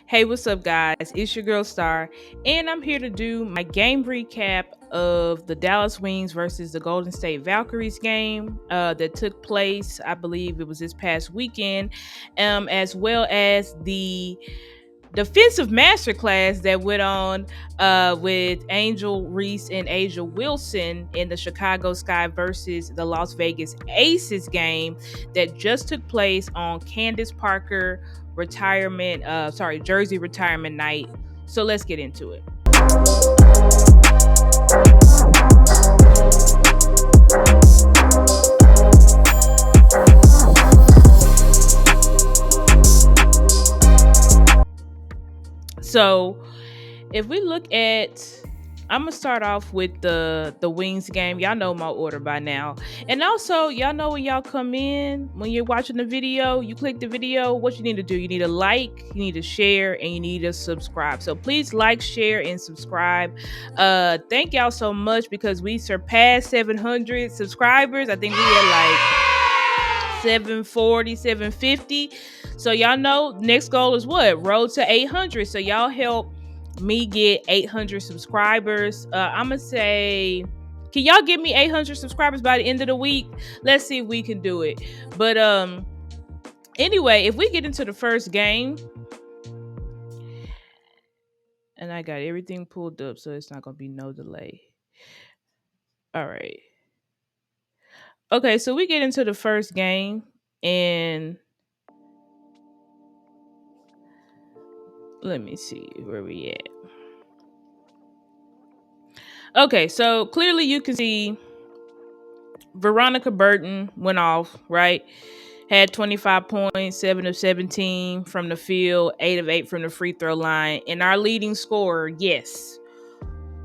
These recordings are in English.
Hey, what's up, guys? It's your girl Star, and I'm here to do my game recap of the Dallas Wings versus the Golden State Valkyries game that took place. I believe it was this past weekend, as well as the defensive masterclass that went on with Angel Reese and Asia Wilson in the Chicago Sky versus the Las Vegas Aces game that just took place on Candace Parker jersey retirement night. So let's get into it. So if we look at, I'm gonna start off with the Wings game. Y'all know my order by now, and also y'all know when y'all come in, when you're watching the video, you click the video. What you need to do, you need to like, you need to share, and you need to subscribe. So please like, share, and subscribe. Thank y'all so much because we surpassed 700 subscribers. I think we had like 740, 750. So y'all know next goal is what? Road to 800. So y'all help me get 800 subscribers. I'm gonna say, can y'all give me 800 subscribers by the end of the week? Let's see if we can do it. But anyway, if we get into the first game, and I got everything pulled up, so it's not gonna be no delay. All right. Okay, so we get into the first game, and let me see where we at. Okay, so clearly you can see Veronica Burton went off, right? Had 25 points, 7 of 17 from the field, 8 of 8 from the free throw line. And our leading scorer, yes,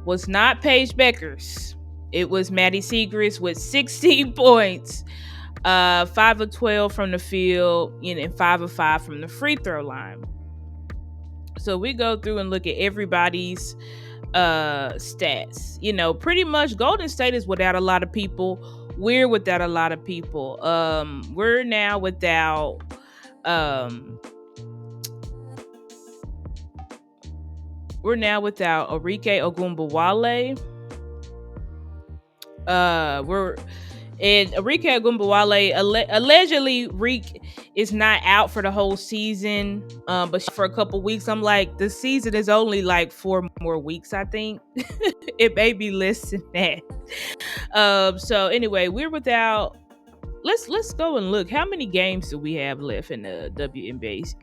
was not Paige Bueckers. It was Maddie Segrist with 16 points, 5 of 12 from the field, and 5 of 5 from the free throw line. So we go through and look at everybody's stats. Pretty much Golden State is without a lot of people. We're without a lot of people. We're now without Orike Ogunbowale. And Orike Ogunbowale, allegedly Reek is not out for the whole season, but for a couple weeks. I'm like, the season is only like 4 more weeks, I think. It may be less than that. So anyway, we're without. Let's go and look. How many games do we have left in the WNBA?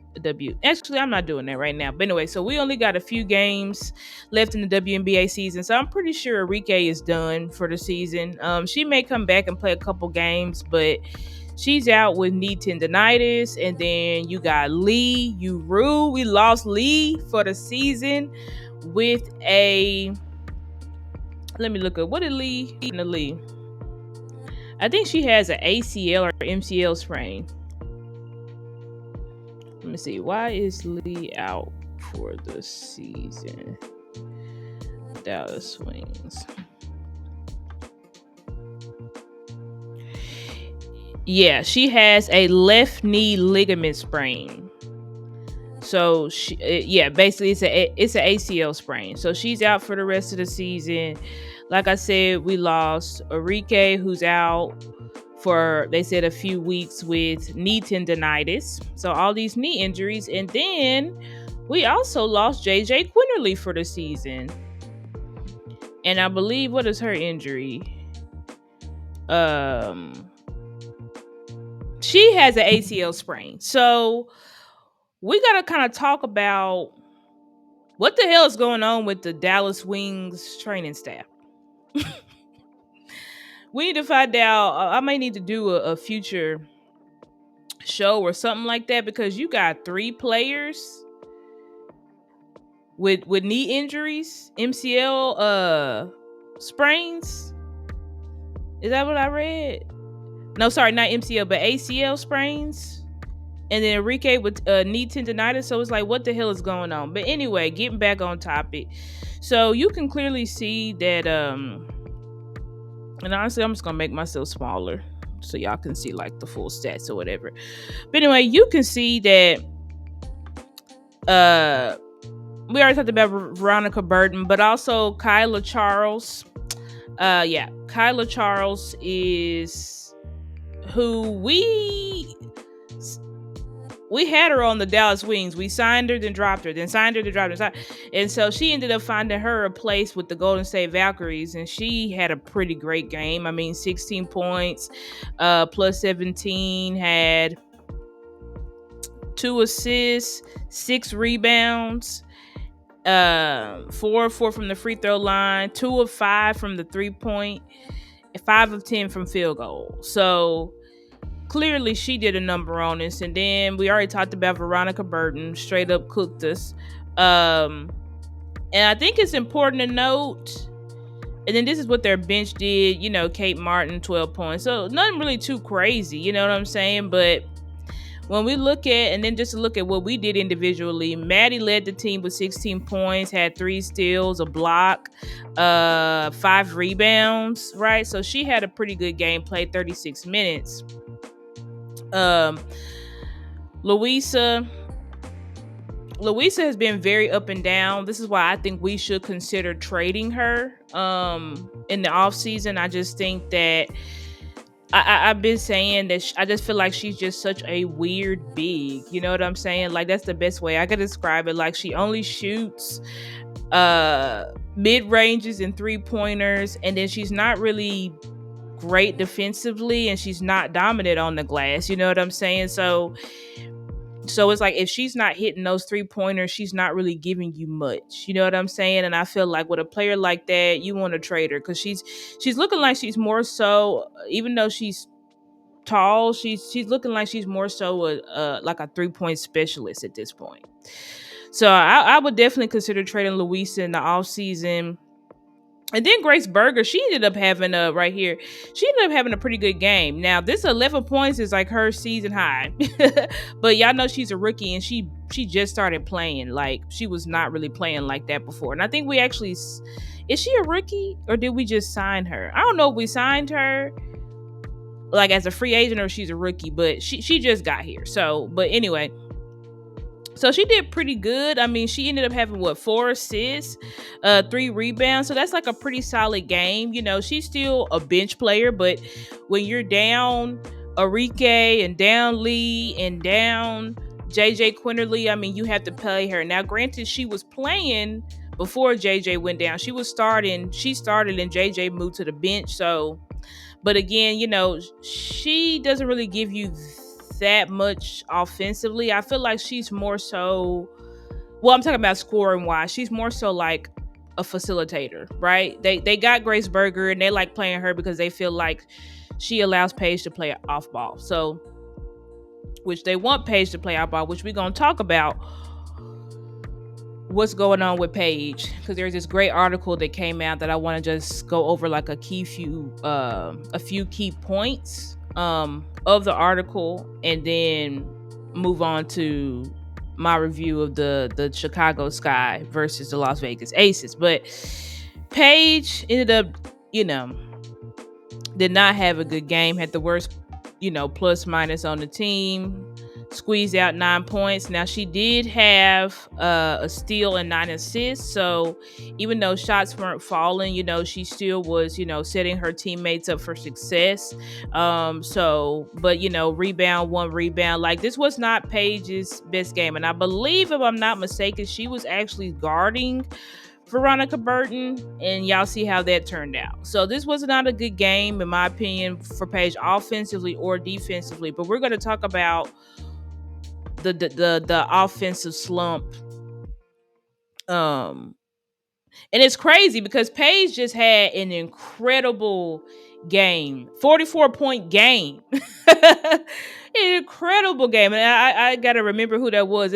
Actually, I'm not doing that right now. But anyway, so we only got a few games left in the WNBA season. So I'm pretty sure Enrique is done for the season. She may come back and play a couple games, but she's out with knee tendonitis. And then you got Lee Uru. We lost Lee for the season with a. Let me look up. What did Lee? I think she has an ACL or MCL sprain. Let me see. Why is Lee out for the season? Dallas Wings. Yeah, she has a left knee ligament sprain. So basically it's an ACL sprain. So she's out for the rest of the season. Like I said, we lost Orike, who's out for, they said, a few weeks with knee tendonitis. So all these knee injuries. And then we also lost JJ Quinterly for the season. And I believe, what is her injury? She has an ACL sprain. So we got to kind of talk about what the hell is going on with the Dallas Wings training staff. We need to find out. I may need to do a future show or something like that, because you got 3 players with knee injuries, MCL sprains. Is that what I read? No, sorry, not MCL, but ACL sprains. And then Enrique with knee tendonitis. So it's like, what the hell is going on? But anyway, getting back on topic. So you can clearly see that, and honestly, I'm just going to make myself smaller so y'all can see like the full stats or whatever. But anyway, you can see that Uh, we already talked about Veronica Burton, but also Kyla Charles. Yeah, Kyla Charles is who we had her on the Dallas Wings. We signed her, then dropped her, then signed her, then dropped her. And so she ended up finding her a place with the Golden State Valkyries, and she had a pretty great game. I mean, 16 points, plus 17, had 2 assists, 6 rebounds, 4 of 4 from the free throw line, 2 of 5 from the 3-point, 5 of 10 from field goal. So clearly she did a number on us. And then we already talked about Veronica Burton, straight up cooked us. And I think it's important to note, and then this is what their bench did, Kate Martin, 12 points. So nothing really too crazy, you know what I'm saying? But when we look at, and then just to look at what we did individually, Maddie led the team with 16 points, had 3 steals, a block, 5 rebounds, right? So she had a pretty good game, played 36 minutes. Louisa has been very up and down. This is why I think we should consider trading her in the offseason. I just think that I've been saying that I just feel like she's just such a weird big. You know what I'm saying? Like, that's the best way I could describe it. Like, she only shoots mid-ranges and 3-pointers, and then she's not really great defensively, and she's not dominant on the glass. You know what I'm saying? So it's like, if she's not hitting those 3-pointers, she's not really giving you much. You know what I'm saying? And I feel like with a player like that, you want to trade her, because she's looking like she's more so, even though she's tall, she's looking like she's more so like a 3-point specialist at this point. So I would definitely consider trading Louisa in the offseason. And then Grace Berger, she ended up having a pretty good game. Now, this 11 points is like her season high. But y'all know she's a rookie, and she just started playing. Like, she was not really playing like that before. And I think we actually, is she a rookie, or did we just sign her? I don't know if we signed her like as a free agent or she's a rookie, but she just got here. So, but anyway, so she did pretty good. I mean, she ended up having 4 assists, 3 rebounds. So that's like a pretty solid game. She's still a bench player, but when you're down Arike and down Lee and down JJ Quinterly, I mean, you have to play her. Now, granted, she was playing before JJ went down. She started, and JJ moved to the bench. So, but again, she doesn't really give you that much offensively. I feel like she's more so, well, I'm talking about scoring wise, she's more so like a facilitator, right? They got Grace Berger, and they like playing her because they feel like she allows Paige to play off ball. So, which they want Paige to play off ball, which we're going to talk about what's going on with Paige, because there's this great article that came out that I want to just go over like a few key points of the article, and then move on to my review of the Chicago Sky versus the Las Vegas Aces. But Paige ended up, did not have a good game, had the worst, plus minus on the team, squeezed out 9 points. Now, she did have a steal and 9 assists. So even though shots weren't falling, she still was, setting her teammates up for success. But rebound, 1 rebound. Like, this was not Paige's best game. And I believe, if I'm not mistaken, she was actually guarding Veronica Burton, and y'all see how that turned out. So this was not a good game, in my opinion, for Paige, offensively or defensively. But we're going to talk about the offensive slump. And it's crazy because Paige just had an incredible game, 44-point game. An incredible game. And I gotta remember who that was.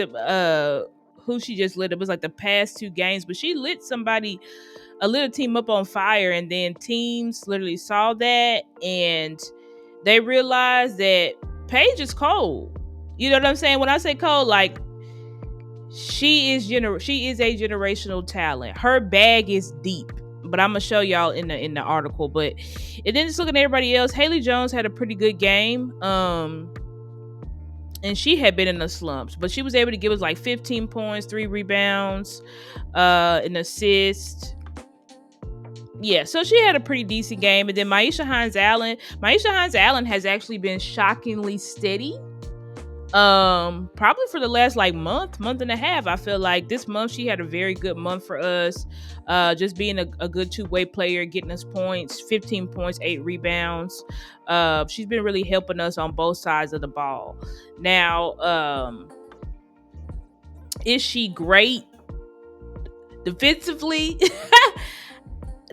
Who she just lit. It was like the past 2 games, but she lit a little team up on fire, and then teams literally saw that, and they realized that Paige is cold. You know what I'm saying? When I say cold, like, she is a generational talent. Her bag is deep, but I'm gonna show y'all in the article. But and then just looking at everybody else, Haley Jones had a pretty good game. and she had been in the slumps, but she was able to give us like 15 points, 3 rebounds, an assist. Yeah, so she had a pretty decent game. And then Maisha Hines Allen has actually been shockingly steady. Probably for the last like month and a half. I feel like this month she had a very good month for us. Just being a good two-way player, getting us points, 15 points, 8 rebounds. She's been really helping us on both sides of the ball. Now, is she great defensively?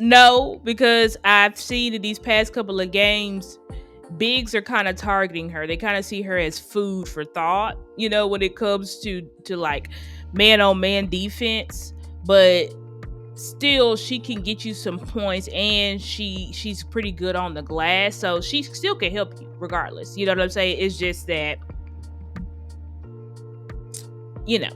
No, because I've seen in these past couple of games, bigs are kind of targeting her. They kind of see her as food for thought, when it comes to like man on man defense. But still, she can get you some points, and she's pretty good on the glass, so she still can help you regardless. You know what I'm saying? It's just that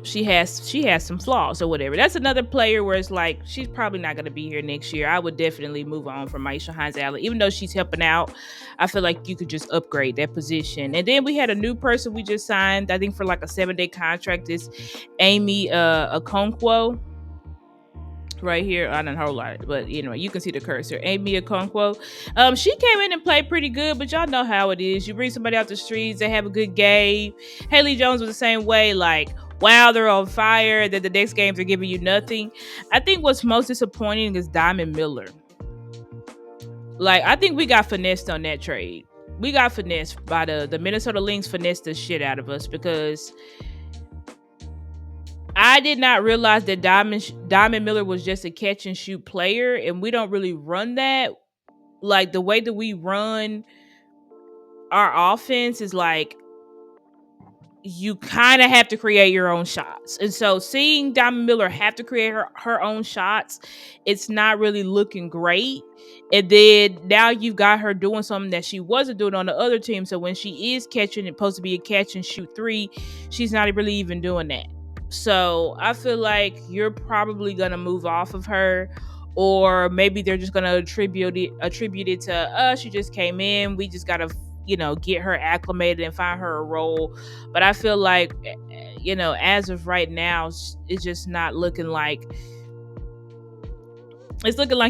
she has some flaws or whatever. That's another player where it's like she's probably not going to be here next year. I would definitely move on from Maisha Hines-Allen. Even though she's helping out, I feel like you could just upgrade that position. And then we had a new person we just signed, I think for like a 7-day contract, is Amy Okonkwo. Right here, I don't whole lot, but you can see the cursor. Amy Okonkwo. She came in and played pretty good, but y'all know how it is. You bring somebody out the streets, they have a good game. Haley Jones was the same way. Like, wow, they're on fire. Then the next games are giving you nothing. I think what's most disappointing is Diamond Miller. Like, I think we got finessed on that trade. We got finessed by the Minnesota Lynx. Finessed the shit out of us, because I did not realize that Diamond Miller was just a catch and shoot player, and we don't really run that. Like, the way that we run our offense is like, you kind of have to create your own shots. And so seeing Diamond Miller have to create her own shots, it's not really looking great. And then now you've got her doing something that she wasn't doing on the other team. So when she is catching, it's supposed to be a catch and shoot 3, she's not really even doing that. So I feel like you're probably going to move off of her, or maybe they're just going to attribute it to she just came in. We just got to get her acclimated and find her a role. But I feel like as of right now, it's just not looking like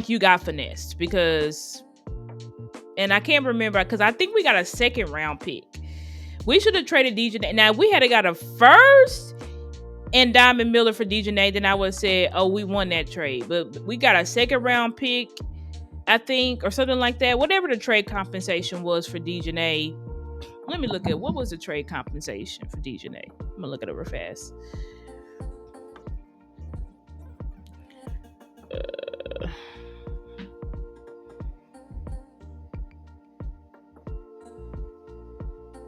you got finessed, because, and I can't remember, because I think we got a 2nd round pick. We should have traded DJ. Now, if we had got a first and Diamond Miller for DJ, then I would have said, oh, we won that trade. But we got a 2nd round pick, I think, or something like that. Whatever the trade compensation was for DJ. Let me look at what was the trade compensation for DJ. I'm gonna look it over fast.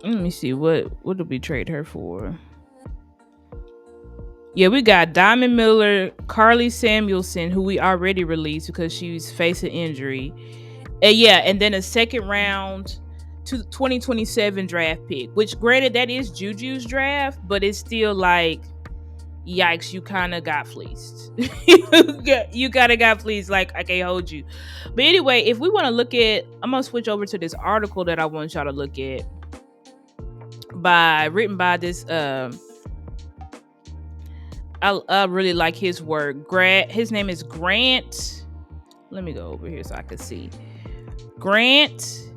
Let me see, what did we trade her for? Yeah, we got Diamond Miller, Carly Samuelson, who we already released because she's facing injury. And then a 2nd round to 2027 draft pick, which, granted, that is Juju's draft, but it's still like, yikes, you kind of got fleeced. You kind of got fleeced. Like, I can't hold you. But anyway, if we want to look at, I'm going to switch over to this article that I want y'all to look at, written by this, I really like his work. His name is Grant. Let me go over here so I can see. Grant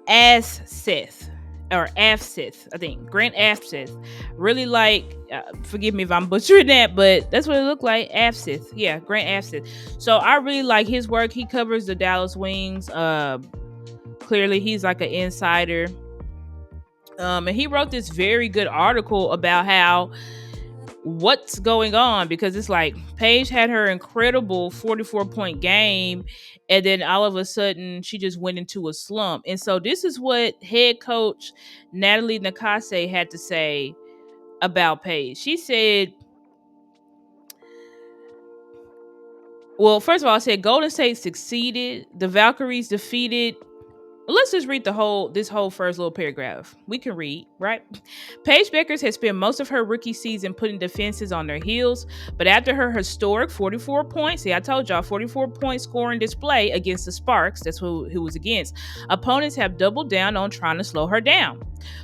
Afseth, or Afseth, I think. Grant Afseth. Really like, forgive me if I'm butchering that, but that's what it looked like. Afseth. Yeah, Grant Afseth. So I really like his work. He covers the Dallas Wings. Clearly, he's like an insider. And he wrote this very good article about what's going on, because it's like Paige had her incredible 44-point game, and then all of a sudden she just went into a slump. And so this is what head coach Natalie Nakase had to say about Paige. She said, well, first of all, I said Golden State succeeded. The Valkyries defeated Let's just read this whole first little paragraph. We can read, right? Paige Bueckers has spent most of her rookie season putting defenses on their heels, but after her historic 44 points, see, I told y'all 44-point scoring display against the Sparks, that's who was against, opponents have doubled down on trying to slow her down.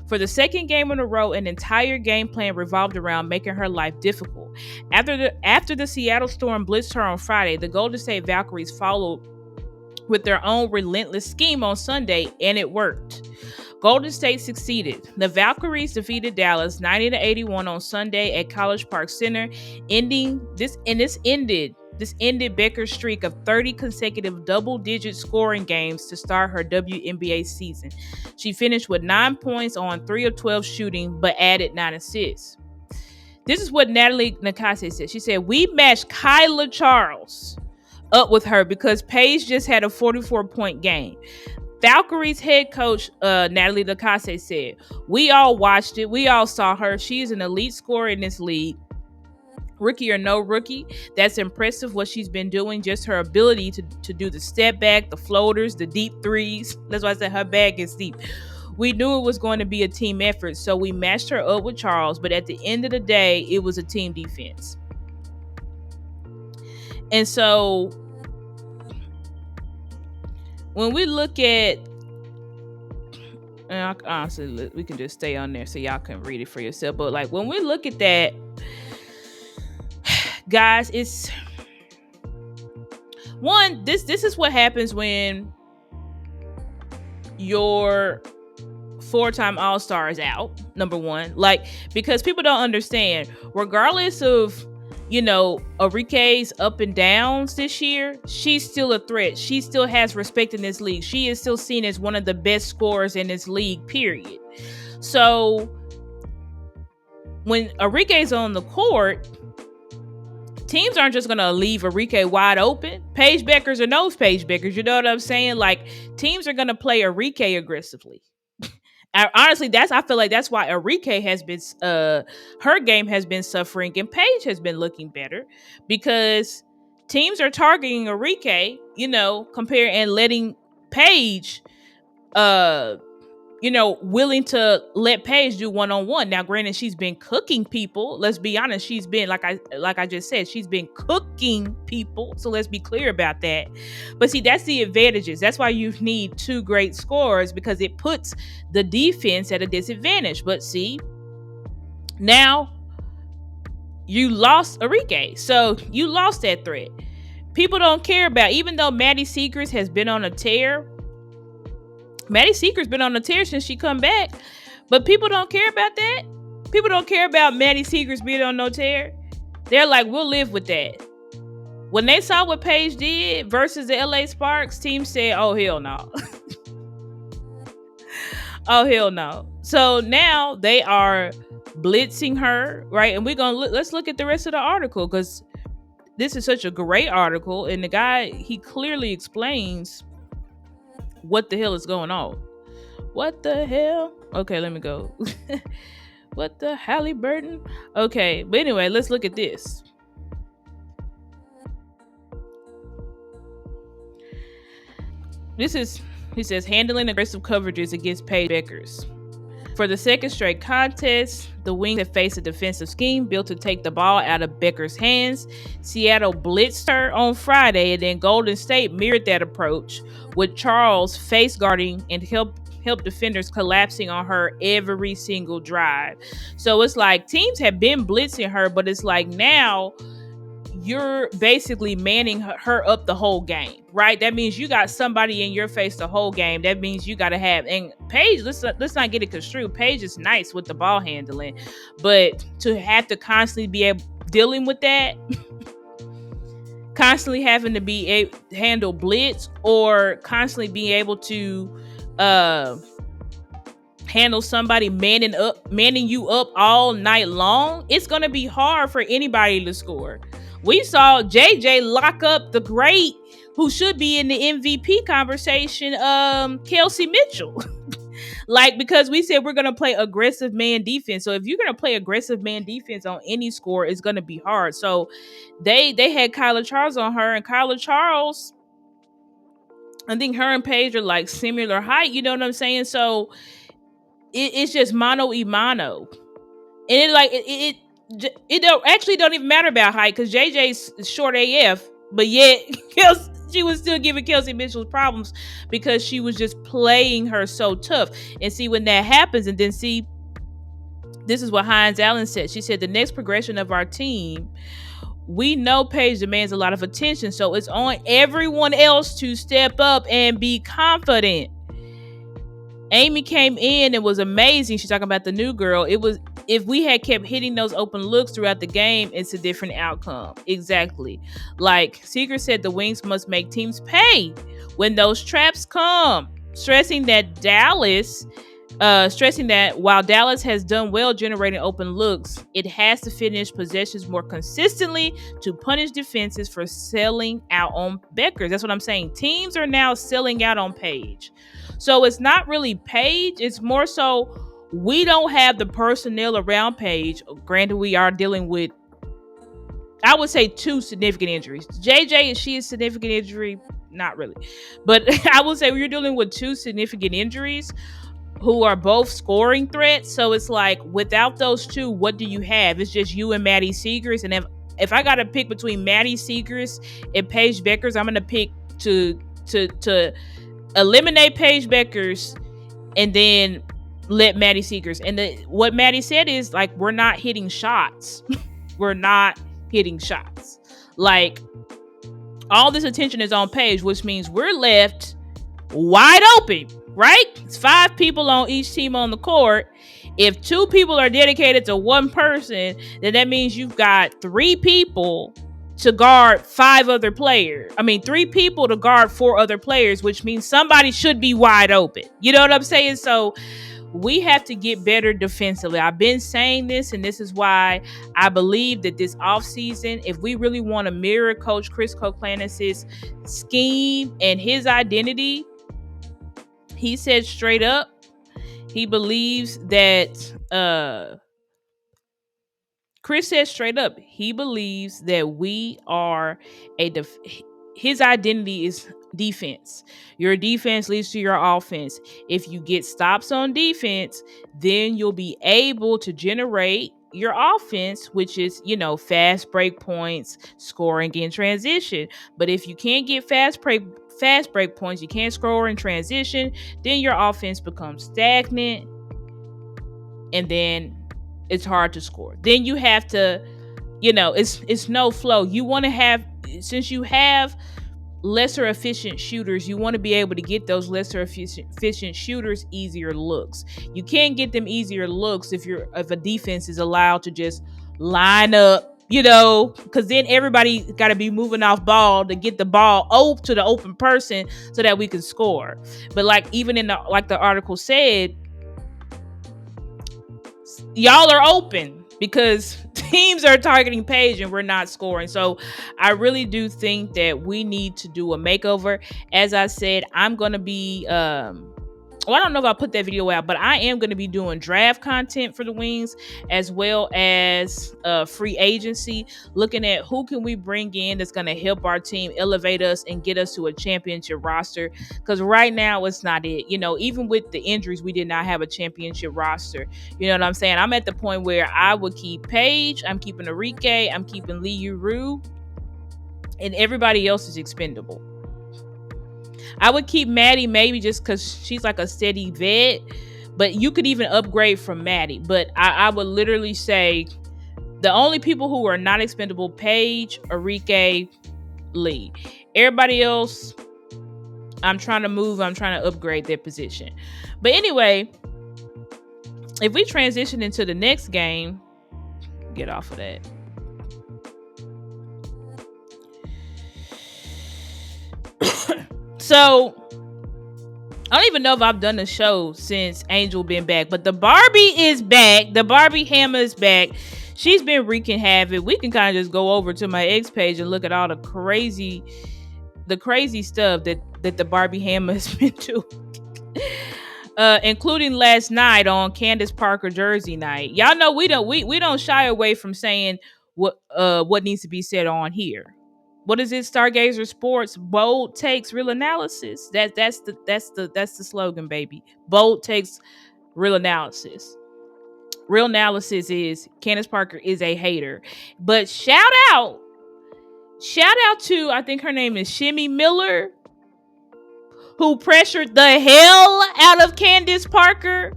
For the second game in a row, an entire game plan revolved around making her life difficult. After the Seattle Storm blitzed her on Friday, the Golden State Valkyries followed with their own relentless scheme on Sunday, and it worked. Golden State succeeded. The Valkyries defeated Dallas 90-81 on Sunday at College Park Center, ended Bueckers' streak of 30 consecutive double-digit scoring games to start her WNBA season. She finished with 9 points on 3 of 12 shooting, but added 9 assists. This is what Natalie Nakase said. She said, "We matched Kyla Charles up with her because Paige just had a 44-point game." Valkyries head coach Natalie Nakase said, "We all watched it. We all saw her. She's an elite scorer in this league. Rookie or no rookie, that's impressive what she's been doing. Just her ability to do the step back, the floaters, the deep threes. That's why I said her bag is deep. We knew it was going to be a team effort, so we matched her up with Charles. But at the end of the day, it was a team defense." And so when we look at, and honestly, we can just stay on there so y'all can read it for yourself. But like when we look at that, guys, it's one. This is what happens when your 4-time All-Star is out. Number one, like, because people don't understand, regardless of Enrique's up and downs this year, she's still a threat. She still has respect in this league. She is still seen as one of the best scorers in this league, period. So when Enrique's on the court, teams aren't just going to leave Enrique wide open. Paige Bueckers or no Paige Bueckers, you know what I'm saying? Like, teams are going to play Enrique aggressively. Honestly, I feel like that's why Enrique has been her game has been suffering and Paige has been looking better, because teams are targeting Enrique, compare and letting Paige willing to let Paige do one-on-one. Now, granted, she's been cooking people. Let's be honest. She's been, like I just said, she's been cooking people. So let's be clear about that. But see, that's the advantages. That's why you need two great scorers, because it puts the defense at a disadvantage. But see, now you lost Enrique. So you lost that threat. People don't care about, even though Maddie Seegers has been on a tear. Maddie Seeker's been on the tear since she come back, but people don't care about that. People don't care about Maddie Seeker's being on no tear. They're like, we'll live with that. When they saw what Paige did versus the LA Sparks, team said, oh, hell no. Oh, hell no. So now they are blitzing her, right? And let's look at the rest of the article, because this is such a great article. And the guy, he clearly explains what the hell is going on. What the hell? Okay, let me go. What the Halliburton? Okay, but anyway, let's look at this. He says, handling aggressive coverages against Paige Bueckers. For the second straight contest, the Wings have faced a defensive scheme built to take the ball out of Bueckers' hands. Seattle blitzed her on Friday, and then Golden State mirrored that approach, with Charles face guarding and help defenders collapsing on her every single drive. So it's like teams have been blitzing her, but it's like now you're basically manning her up the whole game, right? That means you got somebody in your face the whole game. That means you got to have, and Paige, let's not get it construed. Paige is nice with the ball handling, but to have to constantly be dealing with that, constantly having to be handle blitz, or constantly being able to handle somebody manning you up all night long, it's going to be hard for anybody to score. We saw JJ lock up the great, who should be in the MVP conversation, Kelsey Mitchell. Like, because we said we're going to play aggressive man defense. So if you're going to play aggressive man defense on any score, it's going to be hard. So they had Kyla Charles on her, and Kyla Charles I think her and Paige are like similar height. You know what I'm saying? So it's just mano y mano, and it don't actually don't even matter about height because JJ's short AF, but yet she was still giving Kelsey Mitchell problems because she was just playing her so tough. And see, when that happens, and then see, this is what Hines Allen said. She said the next progression of our team, we know Paige demands a lot of attention, so it's on everyone else to step up and be confident. Amy came in and was amazing. She's talking about the new girl. It was, if we had kept hitting those open looks throughout the game, it's a different outcome. Exactly. Like Seeger said, the Wings must make teams pay when those traps come. Stressing that while Dallas has done well generating open looks, it has to finish possessions more consistently to punish defenses for selling out on Bueckers. That's what I'm saying. Teams are now selling out on Paige. So it's not really Paige. It's more so we don't have the personnel around Paige. Granted, we are dealing with, I would say, 2 significant injuries. JJ, is she a significant injury? Not really. But I would say we're dealing with 2 significant injuries who are both scoring threats. So it's like, without those 2, what do you have? It's just you and Maddie Seegers. And if I got to pick between Maddie Seegers and Paige Bueckers, I'm going to pick to eliminate Paige Bueckers and then let Maddie Seegers. And what Maddie said is, like, we're not hitting shots. We're not hitting shots. Like, all this attention is on Paige, which means we're left wide open, right? It's 5 people on each team on the court. If 2 people are dedicated to one person, then that means you've got 3 people to guard 5 other players. 3 people to guard 4 other players, which means somebody should be wide open. You know what I'm saying? So we have to get better defensively. I've been saying this, and this is why I believe that this offseason, if we really want to mirror Coach Chris Koklanis' scheme and his identity, he said straight up, he believes that Chris says straight up, he believes that we are his identity is defense. Your defense leads to your offense. If you get stops on defense, then you'll be able to generate your offense, which is, fast break points, scoring in transition. But if you can't get fast break points, you can't score in transition, then your offense becomes stagnant, and then it's hard to score. Then you have to, it's no flow. You want to have, since you have lesser efficient shooters, you want to be able to get those lesser efficient shooters easier looks. You can't get them easier looks if a defense is allowed to just line up, because then everybody got to be moving off ball to get the ball to the open person so that we can score. But like, even in the article said, y'all are open because teams are targeting Paige and we're not scoring. So I really do think that we need to do a makeover. As I said, I'm going to be, I don't know if I'll put that video out, but I am going to be doing draft content for the Wings, as well as free agency, looking at who can we bring in that's going to help our team elevate us and get us to a championship roster. Because right now it's not it. Even with the injuries, we did not have a championship roster. You know what I'm saying? I'm at the point where I would keep Paige, I'm keeping Enrique, I'm keeping Lee Uru, and everybody else is expendable. I would keep Maddie maybe just because she's like a steady vet, but you could even upgrade from Maddie. But I would literally say the only people who are not expendable: Paige, Enrique, Lee. Everybody else, I'm trying to upgrade their position. But anyway, if we transition into the next game, get off of that. So I don't even know if I've done a show since Angel been back, but the Barbie is back. The Barbie Hammer is back. She's been wreaking havoc. We can kind of just go over to my X page and look at all the crazy stuff that the Barbie Hammer has been doing. Including last night on Candace Parker Jersey night. Y'all know we don't shy away from saying what needs to be said on here. what is it? Stargazer Sports, bold takes, real analysis. That's the slogan, baby. Bold takes, real analysis. Real analysis is Candace Parker is a hater. But shout out to, I think her name is Shimmy Miller, who pressured the hell out of Candace Parker.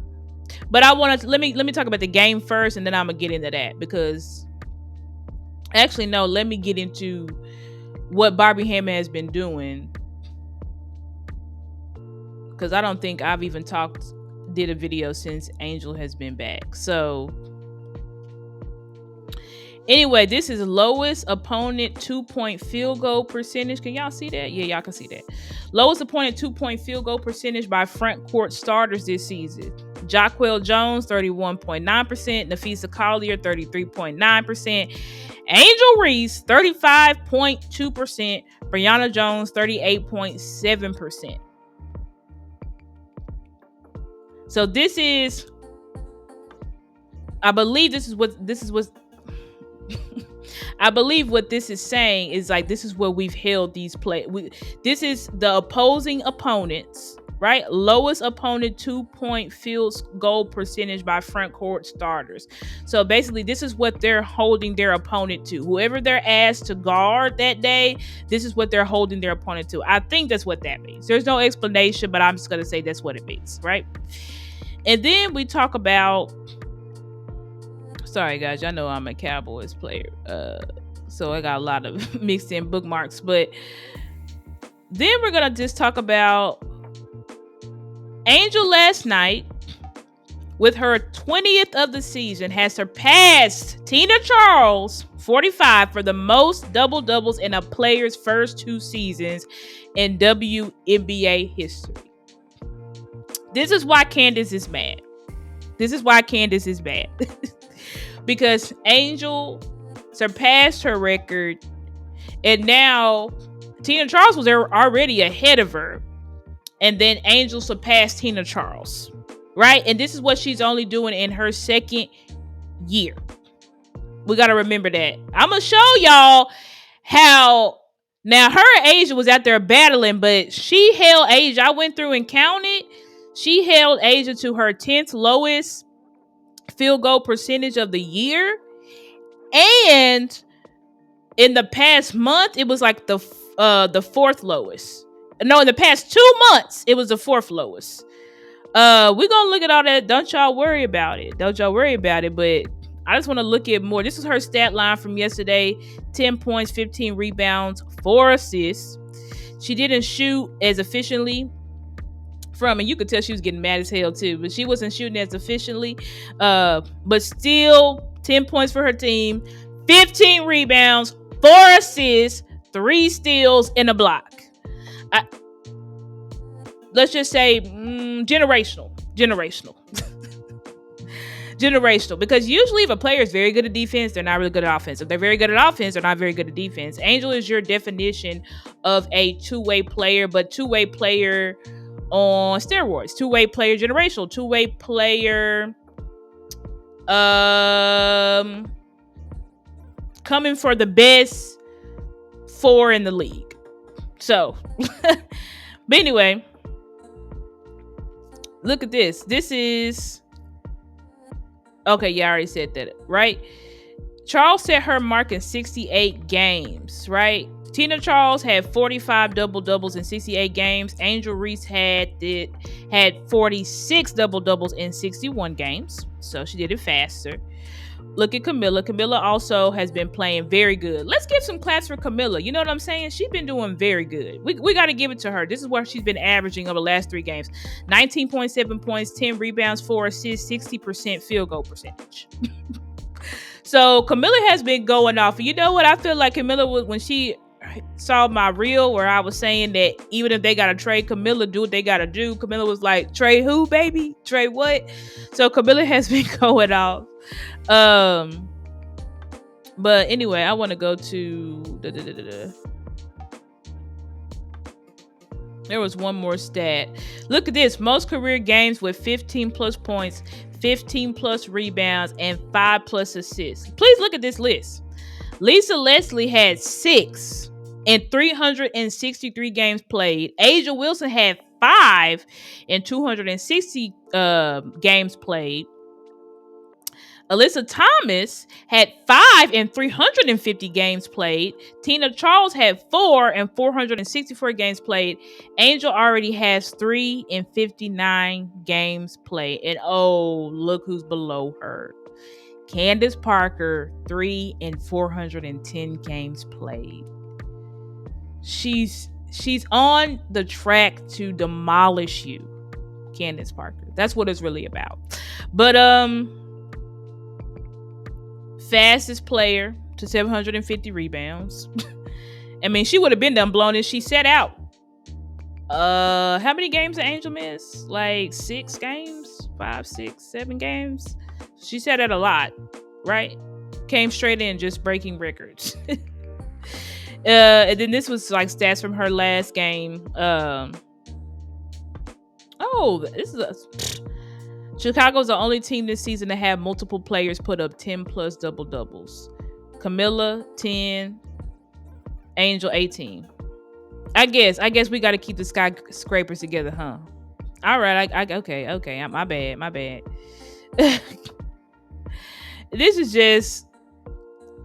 But I want to let me talk about the game first, and then I'm gonna get into that, because actually no, let me get into what Barbie Hammond has been doing, because I don't think I've even did a video since Angel has been back. So anyway, this is lowest opponent 2-point field goal percentage. Can y'all see that? Yeah, y'all can see that. Lowest opponent 2-point field goal percentage by front court starters this season. Jaquel Jones, 31.9%. Nafisa Collier, 33.9%. Angel Reese, 35.2%. Brianna Jones, 38.7%. So this is, I believe I believe what this is saying is like, this is where we've held these this is the opposing opponents, right? Lowest opponent 2-point field goal percentage by front court starters. So basically, this is what they're holding their opponent to. Whoever they're asked to guard that day, this is what they're holding their opponent to. I think that's what that means. There's no explanation, but I'm just going to say that's what it means, right? And then we talk about, sorry guys, y'all know I'm a Cowboys player, so I got a lot of mixed in bookmarks. But then we're gonna just talk about Angel last night, with her 20th of the season, has surpassed Tina Charles, 45, for the most double doubles in a player's first 2 seasons in WNBA history. This is why Candace is mad. Because Angel surpassed her record, and now Tina Charles was already ahead of her, and then Angel surpassed Tina Charles, right? And this is what she's only doing in her second year. We got to remember that. I'm going to show y'all how, now her and Asia was out there battling, but she held Asia. I went through and counted. She held Asia to her 10th lowest field goal percentage of the year, and in the past month it was like the 4th lowest. No, in the past 2 months it was the 4th lowest. We're gonna look at all that. Don't y'all worry about it. But I just want to look at more. This is her stat line from yesterday: 10 points, 15 rebounds, 4 assists. She didn't shoot as efficiently and you could tell she was getting mad as hell too, but she wasn't shooting as efficiently, but still 10 points for her team, 15 rebounds, 4 assists, 3 steals, and a block. Let's just say generational generational, because usually if a player is very good at defense, they're not really good at offense. If they're very good at offense, they're not very good at defense. Angel is your definition of a two-way player, but two-way player on steroids, two-way player, generational, two-way player, coming for the best 4 in the league. So, but anyway, look at this. This is, okay, yeah, I already said that, right? Charles set her mark in 68 games, right? Tina Charles had 45 double-doubles in 68 games. Angel Reese had 46 double-doubles in 61 games. So she did it faster. Look at Camilla. Camilla also has been playing very good. Let's give some claps for Camilla. You know what I'm saying? She's been doing very good. We got to give it to her. This is where she's been averaging over the last 3 games. 19.7 points, 10 rebounds, 4 assists, 60% field goal percentage. So Camilla has been going off. You know what? I feel like Camilla was, when she saw my reel where I was saying that even if they got to trade Camilla, do what they got to do. Camilla was like, trade who, baby? Trade what? So Camilla has been going off. But anyway, I want to go to there was one more stat. Look at this. Most career games with 15 plus points, 15 plus rebounds, and 5 plus assists. Please look at this list. Lisa Leslie had 6. in 363 games played. Asia Wilson had 5 in 260 games played. Alyssa Thomas had 5 in 350 games played. Tina Charles had 4 in 464 games played. Angel already has 3 in 59 games played. And oh, look who's below her. Candace Parker, 3 in 410 games played. She's on the track to demolish you, Candace Parker. That's what it's really about. But fastest player to 750 rebounds. I mean, she would have been done blown if she set out. How many games did Angel miss? Like 6 games? 5, 6, 7 games? She said that a lot, right? Came straight in just breaking records. And then this was like stats from her last game. Chicago's the only team this season to have multiple players put up 10 plus double doubles. Camilla 10, Angel 18. I guess we got to keep the skyscrapers together, huh? All right, okay. My bad. This is just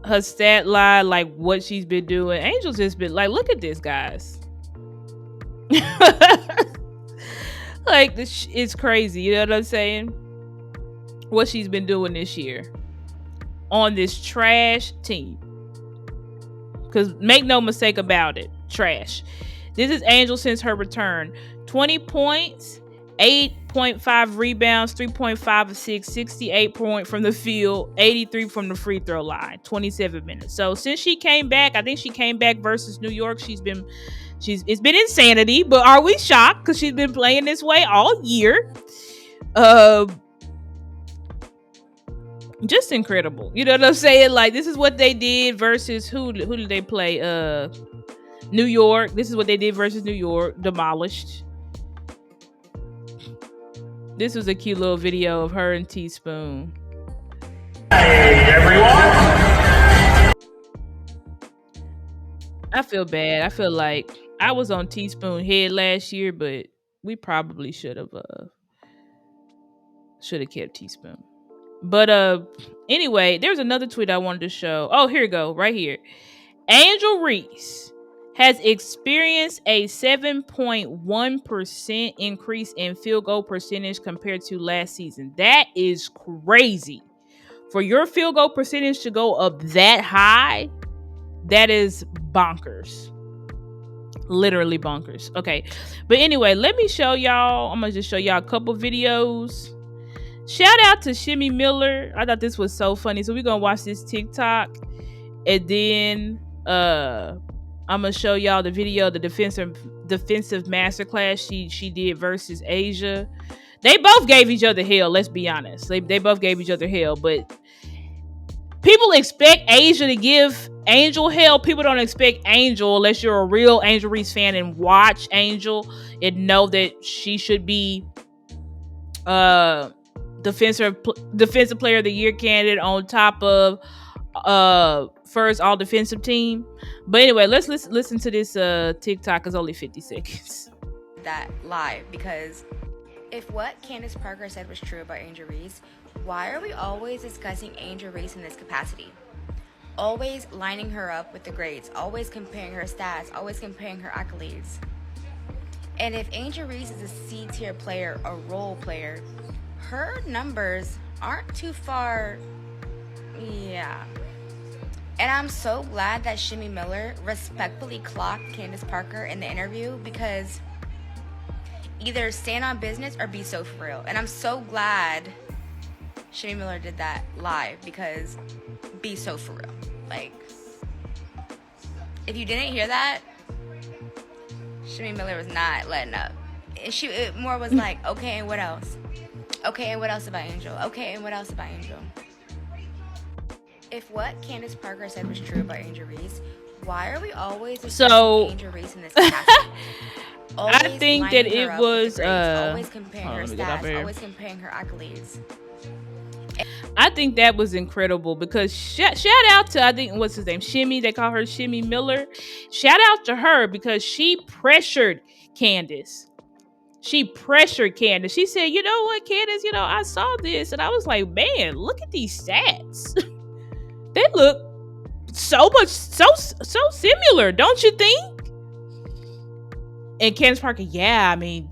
her stat line, like what she's been doing. Angel's just been like, look at this, guys. Like, this is crazy. You know what I'm saying? What she's been doing this year on this trash team. Because make no mistake about it, trash. This is Angel since her return. 20 points, 8.5 rebounds, 3.5 assists, 68 points from the field, 83 from the free throw line, 27 minutes. So since she came back, I think she came back versus New York. It's been insanity, but are we shocked? Because she's been playing this way all year. Just incredible. You know what I'm saying? Like, this is what they did versus who did they play? New York. This is what they did versus New York. Demolished. This was a cute little video of her and Teaspoon. Hey, everyone. I feel bad. I feel like I was on Teaspoon head last year, but we probably should have kept Teaspoon. But anyway, there's another tweet I wanted to show. Oh, here we go, right here. Angel Reese has experienced a 7.1% increase in field goal percentage compared to last season. That is crazy. For your field goal percentage to go up that high, that is bonkers. Literally bonkers. Okay. But anyway, let me show y'all. I'm going to just show y'all a couple videos. Shout out to Shimmy Miller. I thought this was so funny. So we're going to watch this TikTok. And then I'm going to show y'all the video, the defensive masterclass she did versus Asia. They both gave each other hell, let's be honest. They both gave each other hell, but people expect Asia to give Angel hell. People don't expect Angel, unless you're a real Angel Reese fan and watch Angel and know that she should be defensive player of the year candidate on top of first all defensive team. But anyway, let's listen to this TikTok. It's only 50 seconds. That live, because if what Candace Parker said was true about Angel Reese, why are we always discussing Angel Reese in this capacity? Always lining her up with the grades, always comparing her stats, always comparing her accolades. And if Angel Reese is a C-tier player, a role player, her numbers aren't too far. Yeah. And I'm so glad that Shimmy Miller respectfully clocked Candace Parker in the interview, because either stand on business or be so for real. And I'm so glad Shimmy Miller did that live, because be so for real. Like, if you didn't hear that, Shimmy Miller was not letting up. It more was like, okay, and what else? Okay, and what else about Angel? Okay, and what else about Angel? If what Candace Parker said was true about Angel Reese, why are we always discussing Angel Reese in this capacity? I think that it was always comparing her stats, always comparing her accolades. I think that was incredible because shout out to, I think, what's his name? Shimmy. They call her Shimmy Miller. Shout out to her because she pressured Candace. She pressured Candace. She said, you know what, Candace, I saw this and I was like, man, look at these stats. They look so similar, don't you think? And Candace Parker, yeah, I mean,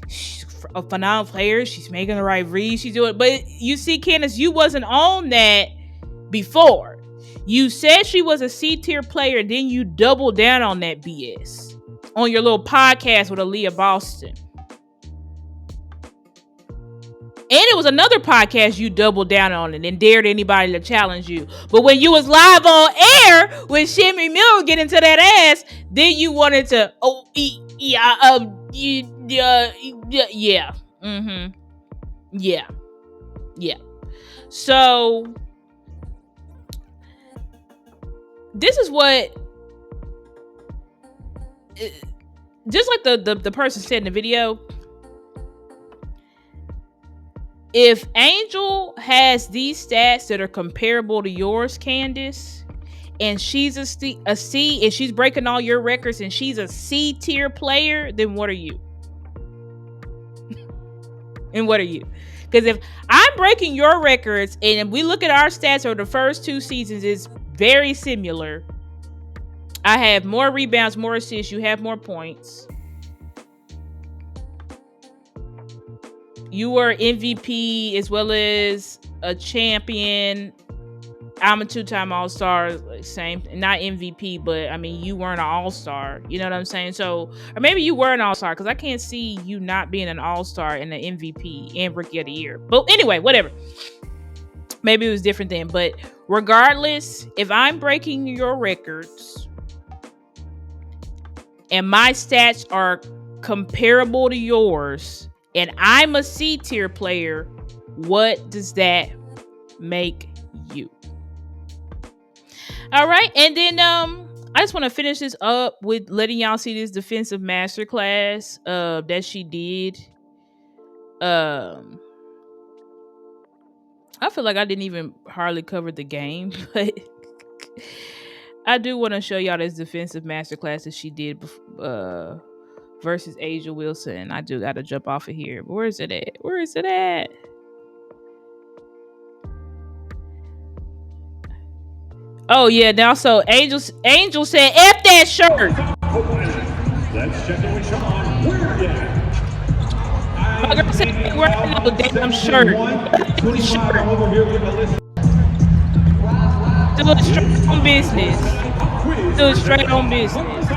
she's a phenomenal player. She's making the right reads. She's doing, but you see, Candace, you wasn't on that before. You said she was a C-tier player, then you doubled down on that BS on your little podcast with Aaliyah Boston. And it was another podcast you doubled down on it and dared anybody to challenge you. But when you was live on air with Shimmy Miller getting to that ass, then you wanted to, yeah. So this is what, just like the person said in the video, if Angel has these stats that are comparable to yours, Candace, and she's a C, and she's breaking all your records, and she's a C tier player, then what are you? And what are you? Because if I'm breaking your records, and if we look at our stats over the first 2 seasons, it's very similar. I have more rebounds, more assists. You have more points. You were MVP as well as a champion. I'm a 2-time All-Star, same, not MVP, but I mean, you weren't an All-Star. You know what I'm saying? So, or maybe you were an All-Star, because I can't see you not being an All-Star and an MVP and Rookie of the Year. But anyway, whatever. Maybe it was different then. But regardless, if I'm breaking your records and my stats are comparable to yours, and I'm a C tier player, what does that make you? All right, and then I just want to finish this up with letting y'all see this defensive masterclass that she did. I feel like I didn't even hardly cover the game, but I do want to show y'all this defensive masterclass that she did versus A'ja Wilson. I do got to jump off of here. Where is it at? Where is it at? Oh yeah, now so Angel said F that shirt. Let's check in with Sean. My girl said wearing no damn shirt. Do it straight on business. Do it straight on business.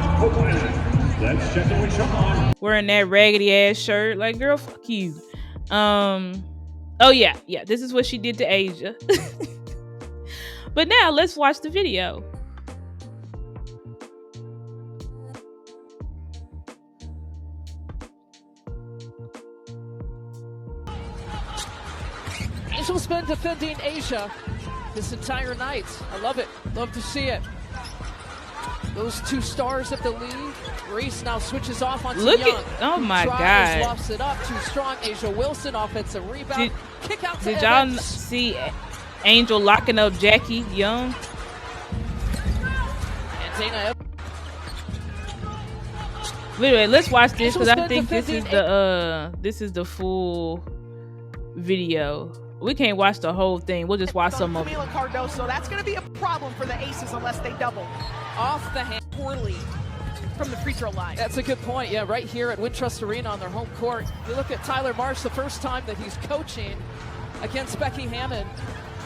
Let's check in with Sean. Wearing that raggedy ass shirt. Like, girl, fuck you. Oh yeah, this is what she did to A'ja. But now let's watch the video. Angel's been defending A'ja this entire night. I love it. Love to see it. Those 2 stars of the league. Reese now switches off onto Young. Oh my God. Lofts it up. Too strong. A'ja Wilson, offensive rebound. Kick out to Did Evans. y'all see Angel locking up Jackie Young? And Dana. Anyway, let's watch this because I think this is the full video. We can't watch the whole thing. We'll just watch some of it. So that's going to be a problem for the Aces unless they double. Off the hand Poorly from the free throw line. That's a good point. Yeah, right here at Wintrust Arena on their home court. You look at Tyler Marsh, the first time that he's coaching against Becky Hammond,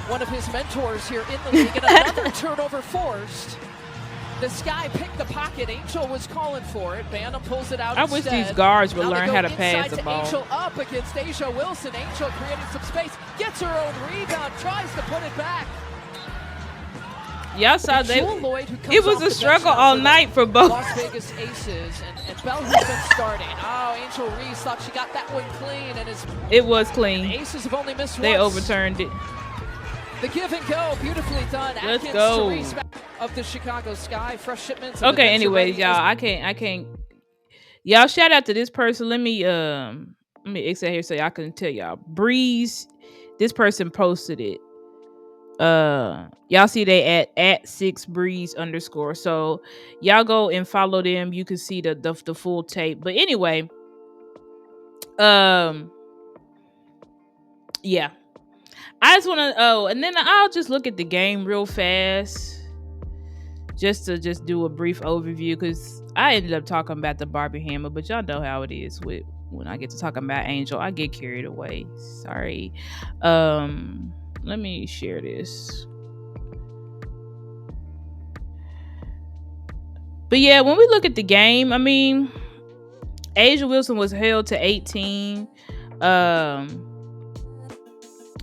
one of his mentors here in the league, and another turnover forced. The Sky picked the pocket. Angel was calling for it. Bana pulls it out. I instead. wish these guards would Now learn how to pass the ball. Angel up against A'ja Wilson. Angel creating some space, gets her own rebound, tries to put it back. Y'all saw that. Lloyd, it was a struggle all night for both. Las Vegas Aces and Bell has been starting. Oh, Angel Reese thought she got that one clean, and it was clean. The Aces have only missed They once. overturned it. The give and go, beautifully done. Let's Atkins go. to Reese of the Chicago Sky. Fresh shipments. Okay, anyways, y'all, I can't. Y'all, shout out to this person. Let me exit here so y'all can tell y'all. Breeze, this person posted it. Y'all see they at 6breeze underscore. So y'all go and follow them. You can see the full tape. But anyway, yeah. I just want to and then I'll just look at the game real fast just to do a brief overview, because I ended up talking about the Barbie Hammer, but y'all know how it is with when I get to talking about Angel, I get carried away. Sorry. Let me share this. But yeah, when we look at the game, I mean, Asia Wilson was held to 18.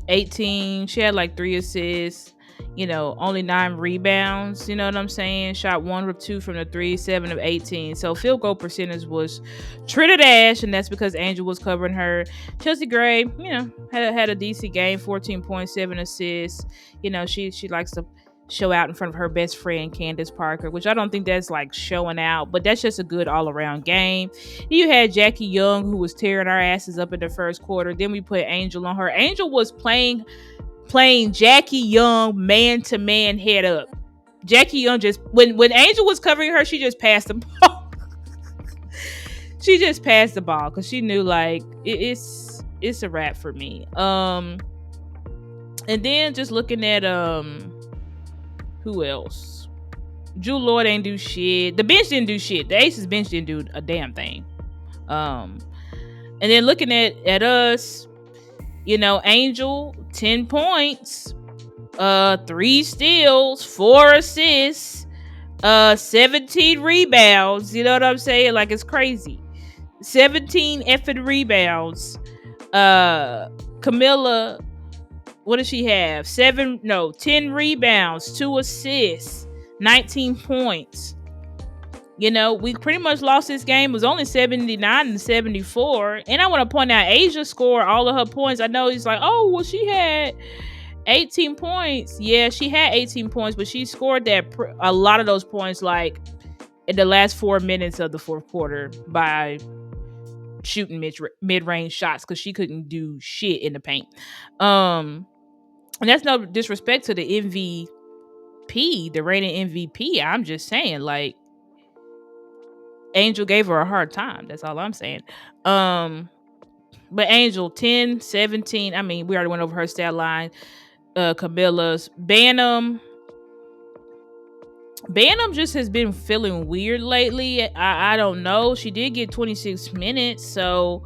18. She had like 3 assists, only 9 rebounds. You know what I'm saying? Shot 1 of 2 from the 3, 7 of 18. So field goal percentage was treated ash, and that's because Angel was covering her. Chelsea Gray, had a decent game, 14.7 assists. She likes to show out in front of her best friend Candace Parker, which I don't think that's like showing out, but that's just a good all-around game. You had Jackie Young, who was tearing our asses up in the first quarter. Then we put Angel on her. Angel was playing Jackie Young man-to-man head up. Jackie Young just when Angel was covering her, she just passed the ball. She just passed the ball because she knew like it's a wrap for me. And then just looking at who else? Drew Lloyd ain't do shit. The bench didn't do shit. The Aces bench didn't do a damn thing. And then looking at us, Angel 10 points, 3 steals, 4 assists, 17 rebounds. You know what I'm saying? Like, it's crazy. 17 effing rebounds. Camilla, what does she have? 10 rebounds, 2 assists, 19 points. We pretty much lost this game. It was only 79-74. And I want to point out, Asia scored all of her points. I know he's like, oh, well, she had 18 points. Yeah, she had 18 points, but she scored a lot of those points like in the last 4 minutes of the fourth quarter by shooting mid-range shots, because she couldn't do shit in the paint. And that's no disrespect to the MVP, the reigning MVP. I'm just saying, like, Angel gave her a hard time. That's all I'm saying. But Angel 10, 17. I mean, we already went over her stat line. Camilla's Bantam just has been feeling weird lately. I don't know. She did get 26 minutes, so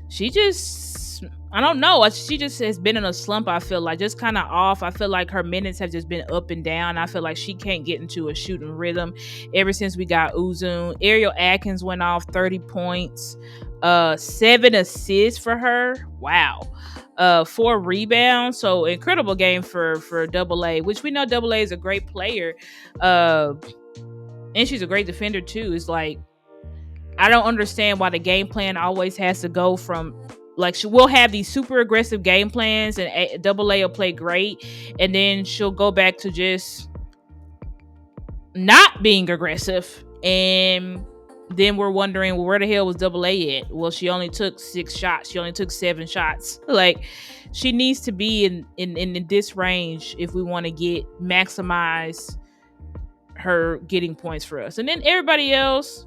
she just, I don't know. She just has been in a slump, I feel like. Just kind of off. I feel like her minutes have just been up and down. I feel like she can't get into a shooting rhythm ever since we got Uzun. Ariel Atkins went off 30 points. 7 assists for her. Wow. 4 rebounds. So incredible game for AA, which we know AA is a great player. And she's a great defender too. It's like, I don't understand why the game plan always has to go from, like, she will have these super aggressive game plans and AA will play great, and then she'll go back to just not being aggressive, and then we're wondering, well, where the hell was AA at? Well, she only took 6 shots. She only took 7 shots. Like, she needs to be in this range if we want to maximize her getting points for us. And then everybody else,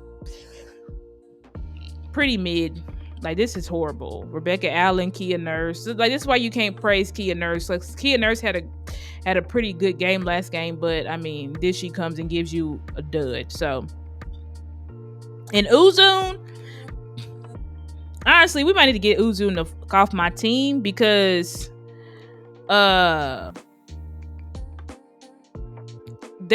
pretty mid. Like, this is horrible. Rebecca Allen, Kia Nurse. Like, this is why you can't praise Kia Nurse. Like, Kia Nurse had a pretty good game last game, but I mean, this she comes and gives you a dud. So, and Uzun, honestly, we might need to get Uzun off my team, because there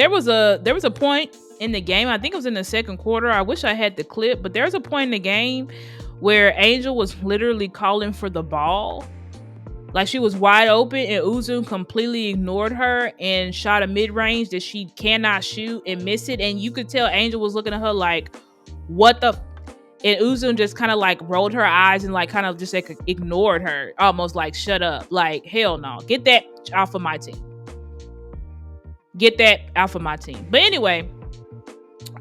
was a point in the game, I think it was in the second quarter. I wish I had the clip, but there was a point in the game where Angel was literally calling for the ball. Like, she was wide open and Uzun completely ignored her and shot a mid-range that she cannot shoot and miss it. And you could tell Angel was looking at her like, what the and Uzun just kind of like rolled her eyes and like kind of just like ignored her, almost like, shut up. Like, hell no. Get that off of my team. Get that off of my team. But anyway,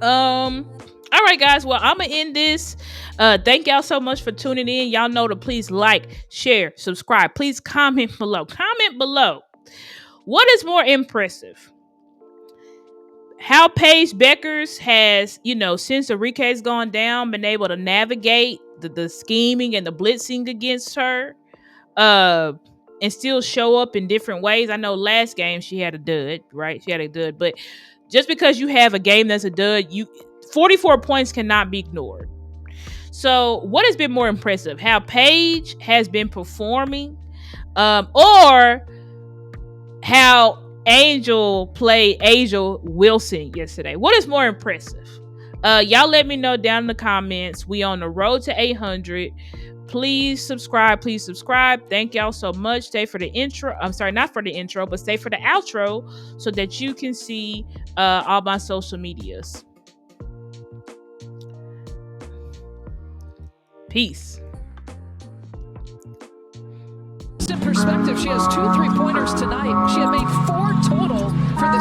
all right, guys. Well, I'm gonna end this. Thank y'all so much for tuning in. Y'all know to please like, share, subscribe. Please comment below. Comment below. What is more impressive? How Paige Bueckers has, since Enrique's gone down, been able to navigate the scheming and the blitzing against her, and still show up in different ways. I know last game she had a dud, right? She had a dud, but just because you have a game that's a dud, 44 points cannot be ignored. So, what has been more impressive? How Paige has been performing, or how Angel played Angel Wilson yesterday? What is more impressive? Y'all let me know down in the comments. We on the road to 800. Please subscribe. Thank y'all so much. Stay for the intro. I'm sorry, not for the intro, but stay for the outro so that you can see all my social medias. Peace. In perspective, she has 2 3-pointers tonight. She had made 4 total for the